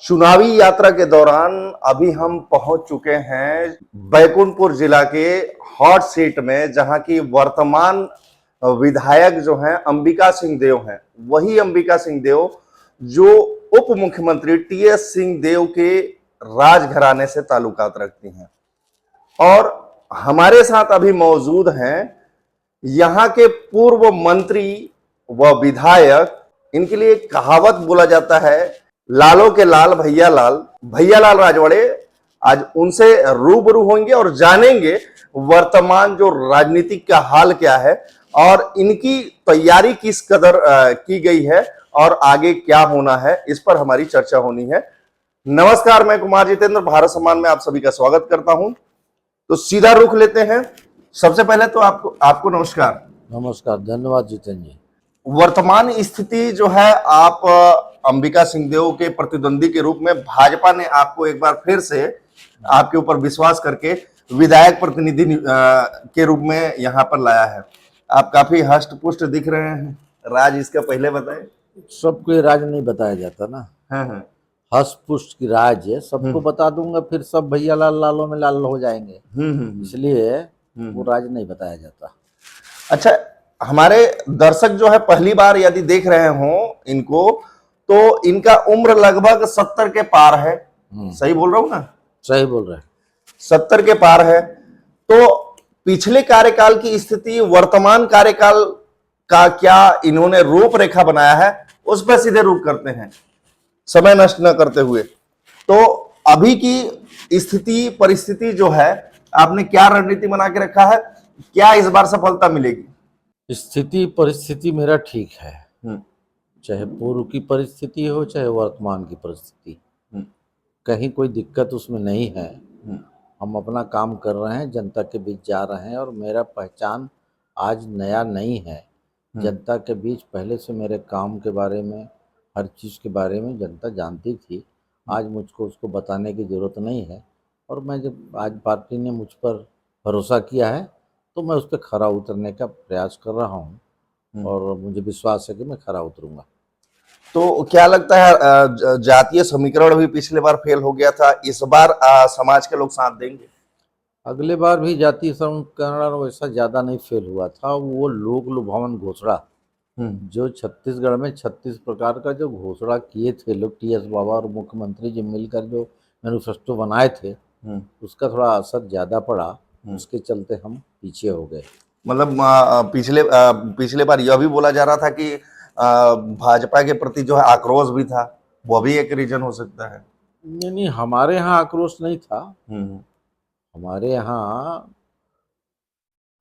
चुनावी यात्रा के दौरान अभी हम पहुंच चुके हैं बैकुंठपुर जिला के हॉट सीट में, जहां की वर्तमान विधायक जो हैं अंबिका सिंह देव हैं। वही अंबिका सिंह देव जो उप मुख्यमंत्री टीएस सिंहदेव के राजघराने से ताल्लुकात रखती हैं। और हमारे साथ अभी मौजूद हैं यहां के पूर्व मंत्री व विधायक। इनके लिए कहावत बोला जाता है, लालों के लाल भैया लाल राजवाड़े। आज उनसे रूबरू होंगे और जानेंगे वर्तमान जो राजनीतिक का हाल क्या है और इनकी तैयारी किस कदर की गई है और आगे क्या होना है, इस पर हमारी चर्चा होनी है। नमस्कार, मैं कुमार जितेंद्र भारत सम्मान में आप सभी का स्वागत करता हूं। तो सीधा रुख लेते हैं। सबसे पहले तो आपको नमस्कार। नमस्कार, धन्यवाद जितेंद्र जी। वर्तमान स्थिति जो है, आप अंबिका सिंहदेव के प्रतिद्वंदी के रूप में भाजपा ने आपको एक बार फिर से आपके ऊपर विश्वास करके विधायक प्रतिनिधि के रूप में यहां पर लाया है। आप काफी हष्ट पुष्ट दिख रहे हैं। राज इसका पहले बताए। सबको ये राज नहीं बताया जाता ना। हाँ। हष्ट पुष्ट की राज है, सबको बता दूंगा फिर सब भैया लालों में लाल हो जाएंगे। इसलिए वो राज नहीं बताया जाता। अच्छा, हमारे दर्शक जो है पहली बार यदि देख रहे हो इनको, तो इनका उम्र लगभग 70 के पार है। सही बोल रहा हूं ना? सही बोल रहे हैं। 70 के पार है। तो पिछले कार्यकाल की स्थिति, वर्तमान कार्यकाल का क्या इन्होंने रूपरेखा बनाया है, उस पर सीधे रुख करते हैं, समय नष्ट न करते हुए। तो अभी की स्थिति परिस्थिति जो है, आपने क्या रणनीति बना के रखा है? क्या इस बार सफलता मिलेगी? स्थिति परिस्थिति मेरा ठीक है, चाहे पूर्व की परिस्थिति हो चाहे वर्तमान की परिस्थिति, कहीं कोई दिक्कत उसमें नहीं है। हम अपना काम कर रहे हैं, जनता के बीच जा रहे हैं और मेरा पहचान आज नया नहीं है। जनता के बीच पहले से मेरे काम के बारे में, हर चीज़ के बारे में जनता जानती थी। आज मुझको उसको बताने की ज़रूरत नहीं है। और मैं जब आज पार्टी ने मुझ पर भरोसा किया है तो मैं उस पर खरा उतरने का प्रयास कर रहा हूँ और मुझे विश्वास है कि मैं खरा उतरूँगा। तो क्या लगता है, जातीय समीकरण भी पिछले बार फेल हो गया था, इस बार समाज के लोग साथ देंगे? अगले बार भी जातीय समीकरण वैसा ज़्यादा नहीं फेल हुआ था। वो लोक लुभावन घोषणा जो छत्तीसगढ़ में 36 प्रकार का जो घोषणा किए थे लोग, टीएस बाबा और मुख्यमंत्री जी मिलकर जो मैनिफेस्टो बनाए थे, उसका थोड़ा असर ज़्यादा पड़ा। उसके चलते हम पीछे हो गए। मतलब पिछले बार यह भी बोला जा रहा था कि भाजपा के प्रति जो है आक्रोश भी था, वो भी एक रीजन हो सकता है। नहीं, हमारे यहाँ आक्रोश नहीं था। हमारे यहाँ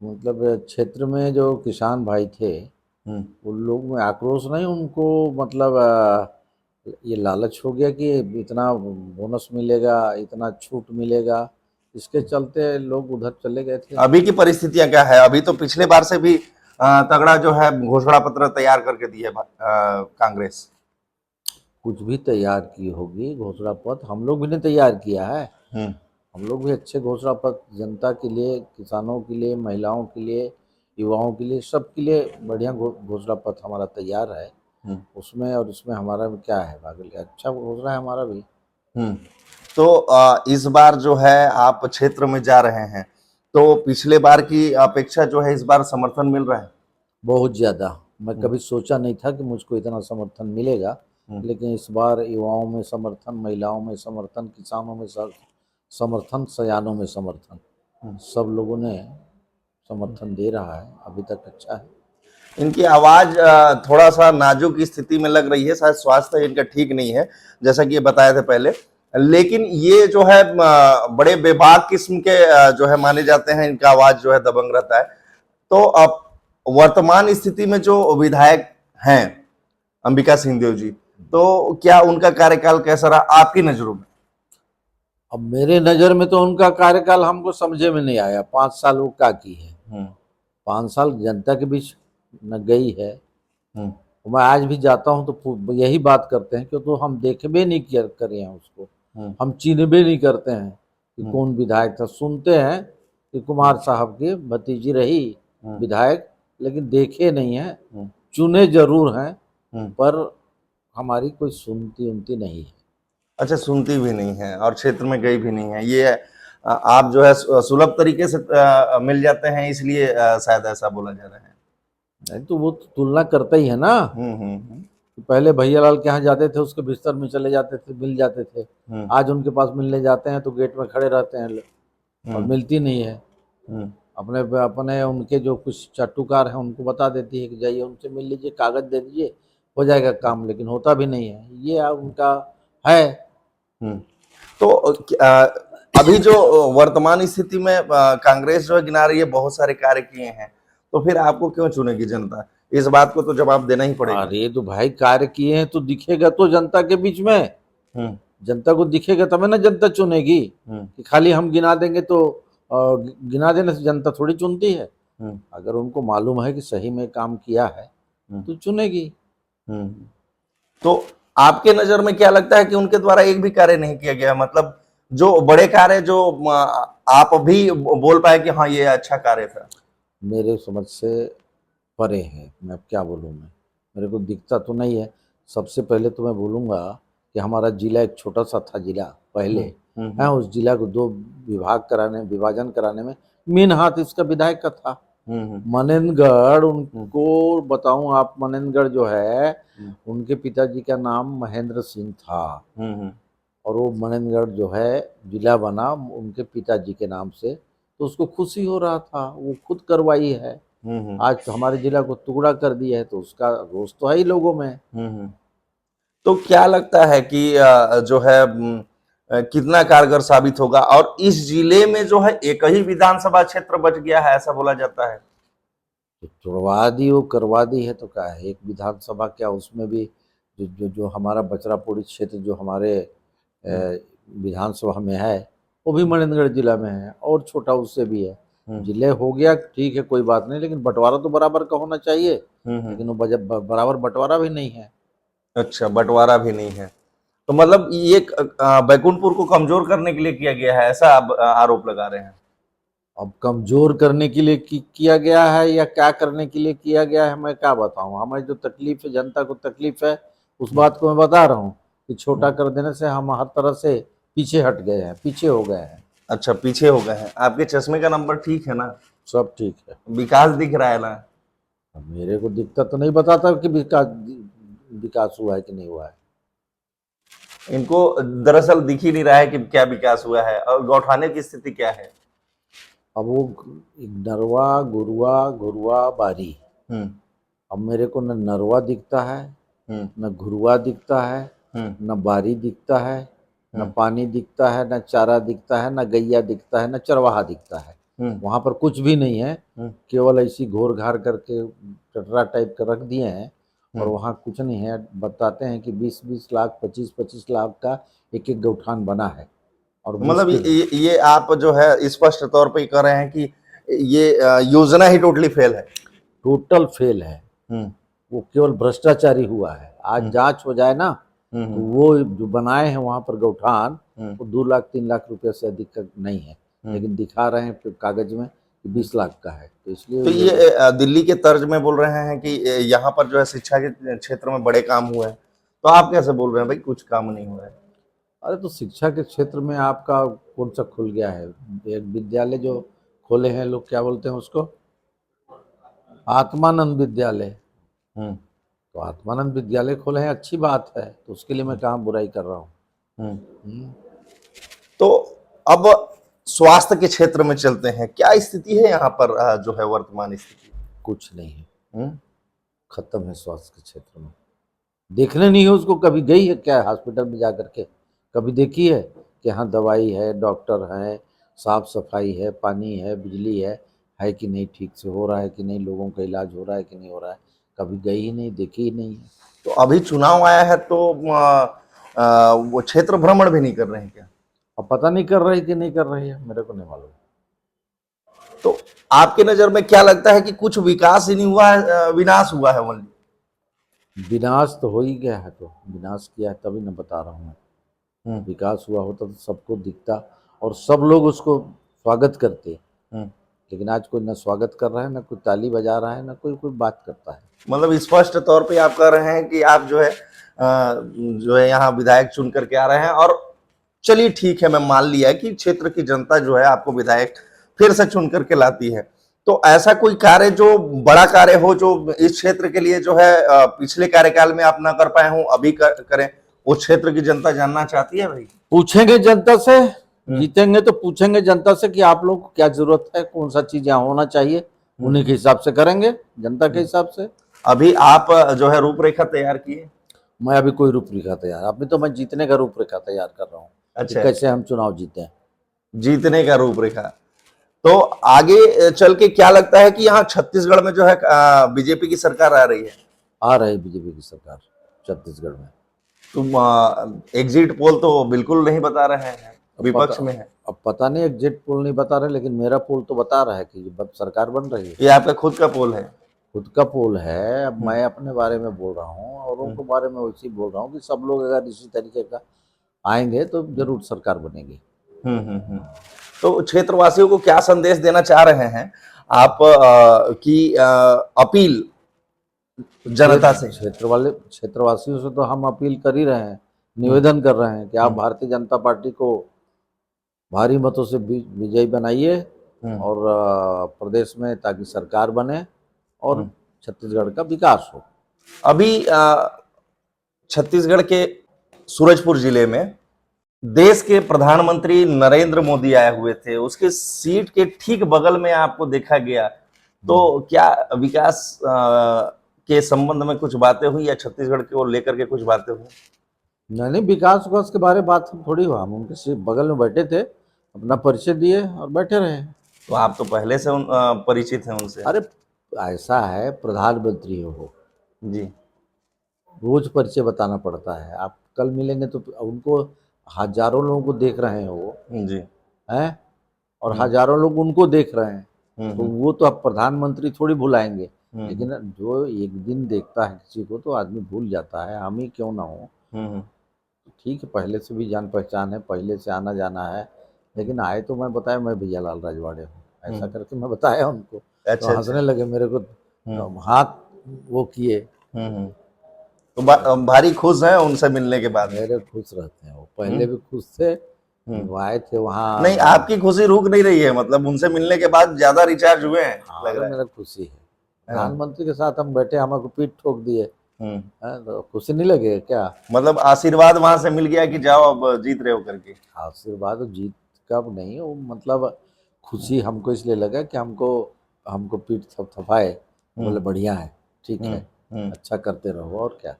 मतलब क्षेत्र में जो किसान भाई थे, उन लोग में आक्रोश नहीं, उनको मतलब ये लालच हो गया कि इतना बोनस मिलेगा, इतना छूट मिलेगा, इसके चलते लोग उधर चले गए थे। अभी की परिस्थितियां क्या है? अभी तो पिछले बार से भी तगड़ा जो है घोषणा पत्र तैयार करके दी है कांग्रेस। कुछ भी तैयार की होगी घोषणा पत्र, हम लोग भी ने तैयार किया है। हम लोग भी अच्छे घोषणा पत्र जनता के लिए, किसानों के लिए, महिलाओं के लिए, युवाओं के लिए, सबके लिए बढ़िया घोषणा पत्र हमारा तैयार है। उसमें और इसमें हमारा भी क्या है, भाग अच्छा घोषणा है हमारा भी। तो इस बार जो है आप क्षेत्र में जा रहे हैं, तो पिछले बार की अपेक्षा जो है इस बार समर्थन मिल रहा है? बहुत ज़्यादा। मैं कभी सोचा नहीं था कि मुझको इतना समर्थन मिलेगा, लेकिन इस बार युवाओं में समर्थन, महिलाओं में समर्थन, किसानों में समर्थन, सयानों में समर्थन, सब लोगों ने समर्थन दे रहा है। अभी तक अच्छा है। इनकी आवाज थोड़ा सा नाजुक स्थिति में लग रही है, शायद स्वास्थ्य इनका ठीक नहीं है, जैसा कि ये बताए थे पहले। लेकिन ये जो है बड़े बेबाक किस्म के जो है माने जाते हैं, इनका आवाज जो है दबंग रहता है। तो अब वर्तमान स्थिति में जो विधायक हैं अंबिका सिंहदेव जी, तो क्या उनका कार्यकाल कैसा रहा आपकी नजरों में? अब मेरे नज़र में तो उनका कार्यकाल हमको समझे में नहीं आया। 5 साल वो क्या की है? 5 साल जनता के बीच न गई है। मैं आज भी जाता हूं तो यही बात करते हैं कि तो हम देखबे नहीं करे हैं उसको, हम चिन्हबे नहीं करते हैं कि कौन विधायक था। सुनते हैं कि कुमार साहब की भतीजी रही विधायक, लेकिन देखे नहीं है। चुने जरूर हैं पर हमारी कोई सुनती उनती नहीं है। अच्छा, सुनती भी नहीं है और क्षेत्र में गई भी नहीं है। ये आप जो है सुलभ तरीके से मिल जाते हैं, इसलिए शायद ऐसा बोला जा रहा है। नहीं तो वो तो तुलना करता ही है ना। हम्म। पहले भैयालाल के यहाँ जाते थे, उसके बिस्तर में चले जाते थे, मिल जाते थे। हम्म। आज उनके पास मिलने जाते हैं तो गेट में खड़े रहते हैं और हम्म। मिलती नहीं है। हम्म। अपने अपने उनके जो कुछ चाटुकार हैं उनको बता देती है कि जाइए उनसे मिल लीजिए, कागज दे दीजिए, हो जाएगा काम, लेकिन होता भी नहीं है। ये उनका है। हम्म। तो अभी जो वर्तमान स्थिति में कांग्रेस जो है गिना रही है, बहुत सारे कार्य किए हैं, तो फिर आपको क्यों चुनेगी जनता? इस बात को तो जवाब देना ही पड़ेगा। अरे तो भाई कार्य किए हैं तो दिखेगा तो जनता के बीच में। हम्म। जनता को दिखेगा तब ना जनता चुनेगी। हम्म। कि खाली हम गिना देंगे तो गिना देने से जनता थोड़ी चुनती है। हम्म। अगर उनको मालूम है कि सही में काम किया है तो चुनेगी। हम्म। तो आपके नजर में क्या लगता है कि उनके द्वारा एक भी कार्य नहीं किया गया? मतलब जो बड़े कार्य जो आप भी बोल पाए कि हाँ ये अच्छा कार्य था। मेरे समझ से परे है। मैं अब क्या बोलूँ, मैं मेरे को दिखता तो नहीं है। सबसे पहले तो मैं बोलूँगा कि हमारा जिला एक छोटा सा था जिला पहले है। उस जिला को दो विभाजन कराने में मेन हाथ इसका विधायक का था। मनेंद्रगढ़, उनको बताऊं आप, मनेंद्रगढ़ जो है उनके पिताजी का नाम महेंद्र सिंह था। और वो मनेंद्रगढ़ जो है जिला बना उनके पिताजी के नाम से, तो उसको खुशी हो रहा था, वो खुद करवाई है। आज तो हमारे जिला को टुकड़ा कर दिया है तो उसका रोष तो है ही लोगों में। तो क्या लगता है कि जो है कितना कारगर साबित होगा? और इस जिले में जो है एक ही विधानसभा क्षेत्र बच गया है, ऐसा बोला जाता है। तो तुड़वा दी, वो करवा दी है तो क्या है, एक विधानसभा क्या, उसमें भी जो हमारा बचरापुरी क्षेत्र जो हमारे विधानसभा में है वो भी मनेंद्रगढ़ जिला में है और छोटा उससे भी है। जिले हो गया ठीक है, कोई बात नहीं, लेकिन बंटवारा तो बराबर का होना चाहिए। लेकिन वो बराबर बंटवारा भी नहीं है। अच्छा, बंटवारा भी नहीं है, तो मतलब ये बैकुंठपुर को कमजोर करने के लिए किया गया है, ऐसा आप आरोप लगा रहे हैं? अब कमजोर करने के लिए किया गया है या क्या करने के लिए किया गया है, मैं क्या बताऊं। हमारी जो तकलीफ है, जनता को तकलीफ है, उस बात को मैं बता रहा हूँ कि छोटा कर देने से हम हर तरह से पीछे हट गए हैं, पीछे हो गए हैं। अच्छा, पीछे हो गए हैं। आपके चश्मे का नंबर ठीक है ना? सब ठीक है। विकास दिख रहा है ना? अब मेरे को दिक्कत तो नहीं बताता कि विकास हुआ है कि नहीं हुआ है। इनको दरअसल दिख ही नहीं रहा है कि क्या विकास हुआ है और गौठाने की स्थिति क्या है। अब वो नरवा गुरुआ घुरुआ बारी, अब मेरे को न नरवा दिखता है, न घुरुआ दिखता है, न बारी दिखता है, न पानी दिखता है, न चारा दिखता है, न गैया दिखता है, न चरवाहा दिखता है। वहां पर कुछ भी नहीं है, केवल ऐसी घोर घार करके टटरा टाइप का रख दिए हैं और वहाँ कुछ नहीं है। बताते हैं कि 20-20 लाख 25-25 लाख का एक एक गौठान बना है। और मतलब ये आप जो है स्पष्ट तौर पे कह रहे हैं कि ये योजना ही टोटली फेल है। टोटल फेल है। वो केवल भ्रष्टाचारी हुआ है। आज जांच हो जाए ना तो वो जो बनाए हैं वहां पर गौठान, वो 2 लाख 3 लाख रुपए से अधिक का नहीं है, लेकिन दिखा रहे हैं कागज में कि 20 लाख का है। तो इसलिए तो ये दिल्ली के तर्ज में बोल रहे हैं कि यहाँ पर जो है शिक्षा के क्षेत्र में बड़े काम हुए हैं, तो आप कैसे बोल रहे हैं भाई कुछ काम नहीं हुआ है? अरे तो शिक्षा के क्षेत्र में आपका कौन सा खुल गया है? एक विद्यालय जो खोले हैं लोग, क्या बोलते हैं उसको, आत्मानंद विद्यालय। तो आत्मानंद विद्यालय खोले हैं, अच्छी बात है, तो उसके लिए मैं कहाँ बुराई कर रहा हूँ। तो अब स्वास्थ्य के क्षेत्र में चलते हैं, क्या स्थिति है यहाँ पर जो है वर्तमान स्थिति? कुछ नहीं है, खत्म है स्वास्थ्य के क्षेत्र में। देखने नहीं है उसको, कभी गई है क्या हॉस्पिटल में जा करके? कभी देखी है कि हाँ दवाई है, डॉक्टर है, साफ सफाई है, पानी है, बिजली है कि नहीं, ठीक से हो रहा है कि नहीं, लोगों का इलाज हो रहा है कि नहीं हो रहा है? कभी गई ही नहीं, देखी ही नहीं है। तो अभी चुनाव आया है तो वो क्षेत्र भ्रमण भी नहीं कर रहे हैं क्या? अब पता नहीं कर रही कि नहीं कर रही है, मेरे को नहीं मालूम। तो आपके नजर में क्या लगता है कि कुछ विकास ही नहीं हुआ है, विनाश हुआ है ओनली? विनाश तो हो ही गया है, तो विनाश किया है तभी न बता रहा हूँ मैं। विकास हुआ होता तो सबको दिखता और सब लोग उसको स्वागत करते। लेकिन आज कोई न स्वागत कर रहा है, न कोई ताली बजा रहा है, न कोई बात करता है। मतलब स्पष्ट तौर पे आप कह रहे हैं कि आप जो है जो है यहाँ विधायक चुन करके आ रहे हैं। और चलिए ठीक है, मैं मान लिया कि क्षेत्र की जनता जो है आपको विधायक फिर से चुन करके लाती है। तो ऐसा कोई कार्य जो बड़ा कार्य हो, जो इस क्षेत्र के लिए जो है पिछले कार्यकाल में आप ना कर पाए हो, अभी करें, उस क्षेत्र की जनता जानना चाहती है भाई। पूछेंगे जनता से, जीतेंगे तो पूछेंगे जनता से कि आप लोग को क्या जरूरत है, कौन सा चीज यहाँ होना चाहिए, उन्हीं के हिसाब से करेंगे, जनता के हिसाब से। अभी आप जो है रूपरेखा तैयार किए? मैं अभी कोई रूपरेखा तैयार, अभी तो मैं जीतने का रूपरेखा तैयार कर रहा हूँ। अच्छा, कैसे हम चुनाव जीते, जीतने का रूपरेखा। तो आगे चल के क्या लगता है कि यहाँ छत्तीसगढ़ में जो है बीजेपी की सरकार आ रही है? आ रही बीजेपी की सरकार छत्तीसगढ़ में। तुम एग्जिट पोल तो बिल्कुल नहीं बता रहे हैं, विपक्ष में है। अब पता नहीं एग्जिट पोल नहीं बता रहे, लेकिन मेरा पोल तो बता रहा है कि सरकार बन रही है। ये आपका खुद का पोल है? खुद का पोल है। अब मैं अपने बारे में बोल रहा हूँ और उनके बारे में वैसे ही बोल रहा हूँ कि सब लोग अगर इसी तरीके का आएंगे तो जरूर सरकार बनेगी। तो क्षेत्रवासियों को क्या संदेश देना चाह रहे हैं आप की अपील जनता से? क्षेत्रवासियों से तो हम अपील कर ही रहे हैं, निवेदन कर रहे हैं कि आप भारतीय जनता पार्टी को भारी मतों से विजयी बनाइए और प्रदेश में ताकि सरकार बने और छत्तीसगढ़ का विकास हो। अभी छत्तीसगढ़ के सूरजपुर जिले में देश के प्रधानमंत्री नरेंद्र मोदी आए हुए थे, उसके सीट के ठीक बगल में आपको देखा गया। तो क्या विकास के संबंध में कुछ बातें हुई या छत्तीसगढ़ को लेकर के कुछ बातें हुई? नहीं, विकास के बारे में बात थोड़ी हुआ, हम उनके बगल में बैठे थे, अपना परिचय दिए और बैठे रहे। तो आप तो पहले से परिचित हैं उनसे? अरे ऐसा है, प्रधानमंत्री हो जी, रोज परिचय बताना पड़ता है। आप कल मिलेंगे तो उनको हजारों लोगों को देख रहे हैं वो जी हैं, और हजारों लोग उनको देख रहे हैं, तो वो तो अब प्रधानमंत्री थोड़ी भुलाएंगे। लेकिन जो एक दिन देखता है किसी को तो आदमी भूल जाता है, हम ही क्यों ना हो। ठीक है, पहले से भी जान पहचान है, पहले से आना जाना है, लेकिन आए तो मैं बताया मैं भैया लाल राजवाड़े हूँ, ऐसा करके मैं बताया उनको। अच्छा, तो हंसने लगे मेरे को, हाथ वो किए। तो भारी खुश हैं उनसे मिलने के बाद? मेरे खुश रहते हैं वो, पहले भी खुश थे, वो आए थे वहाँ। नहीं, आपकी खुशी रुक नहीं रही है, मतलब उनसे मिलने के बाद ज्यादा रिचार्ज हुए हैं लग रहा है। मेरा खुशी है, प्रधानमंत्री के साथ हम बैठे, हमको पीठ ठोक दिए, तो खुशी नहीं लगे क्या? मतलब आशीर्वाद वहां से मिल गया कि जाओ अब जीत रहे हो करके? आशीर्वाद जीत कब नहीं, वो मतलब खुशी हमको इसलिए लगा कि हमको पीठ थपथपाए, बोले बढ़िया है, ठीक है, अच्छा करते रहो, और क्या।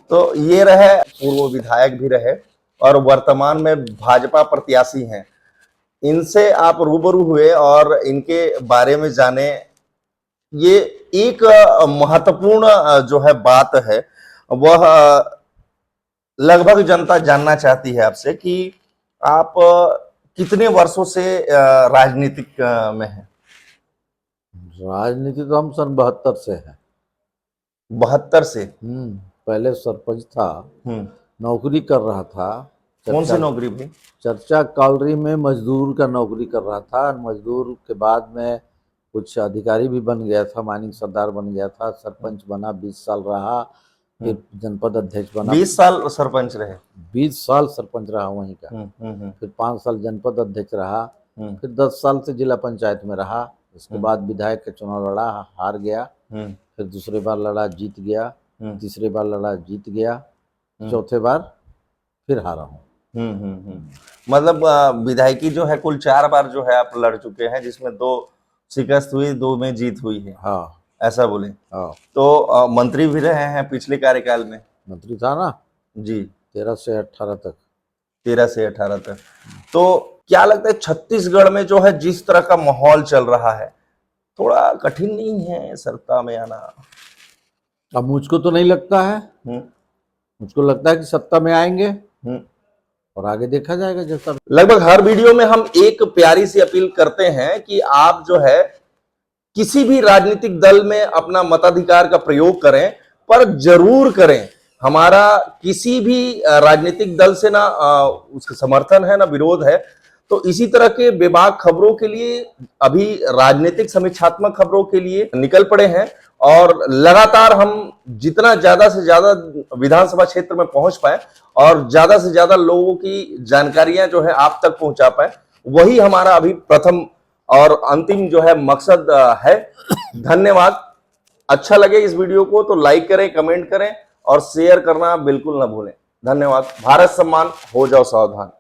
तो ये रहे पूर्व विधायक भी रहे और वर्तमान में भाजपा प्रत्याशी हैं, इनसे आप रूबरू हुए और इनके बारे में जाने। ये एक महत्वपूर्ण जो है बात है, वह लगभग जनता जानना चाहती है आपसे कि आप कितने वर्षों से राजनीतिक में हैं? राजनीति तो हम सन 72 से है। 72 से? पहले सरपंच था, नौकरी कर रहा था। कौन सी नौकरी भाई? चर्चा कॉलोनी में मजदूर का नौकरी कर रहा था। मजदूर के बाद में कुछ अधिकारी भी बन गया था, माइनिंग सरदार बन गया था, सरपंच बना, 20 साल रहा, फिर जनपद अध्यक्ष बना। 20 साल सरपंच रहे? 20 साल सरपंच रहा वहीं का। फिर 5 साल जनपद अध्यक्ष रहा, फिर 10 साल से जिला पंचायत में रहा। उसके बाद विधायक का चुनाव लड़ा, हार गया, फिर दूसरी बार लड़ा, जीत गया, तीसरी बार लड़ा, जीत गया, चौथे बार फिर हारा हूँ। मतलब विधायकी जो है कुल 4 बार जो है आप लड़ चुके हैं, जिसमें 2 शिकस्त हुई, 2 में जीत हुई है। हाँ, ऐसा बोले? हाँ। तो मंत्री भी रहे हैं पिछले कार्यकाल में? मंत्री था ना जी, 13 से 18 तक। 13 से 18 तक। तो क्या लगता है छत्तीसगढ़ में जो है जिस तरह का माहौल चल रहा है, थोड़ा कठिन नहीं है सत्ता में आना? अब मुझको तो नहीं लगता है, मुझको लगता है कि सत्ता में आएंगे और आगे देखा जाएगा जैसा। लगभग हर वीडियो में हम एक प्यारी सी अपील करते हैं कि आप जो है किसी भी राजनीतिक दल में अपना मताधिकार का प्रयोग करें, पर जरूर करें। हमारा किसी भी राजनीतिक दल से ना उसका समर्थन है ना विरोध है। तो इसी तरह के बेबाक खबरों के लिए, अभी राजनीतिक समीक्षात्मक खबरों के लिए निकल पड़े हैं और लगातार हम जितना ज्यादा से ज्यादा विधानसभा क्षेत्र में पहुंच पाए और ज्यादा से ज्यादा लोगों की जानकारियां जो है आप तक पहुंचा पाए, वही हमारा अभी प्रथम और अंतिम जो है मकसद है। धन्यवाद। अच्छा लगे इस वीडियो को तो लाइक करें, कमेंट करें और शेयर करना बिल्कुल ना भूलें। धन्यवाद। भारत सम्मान, हो जाओ सावधान।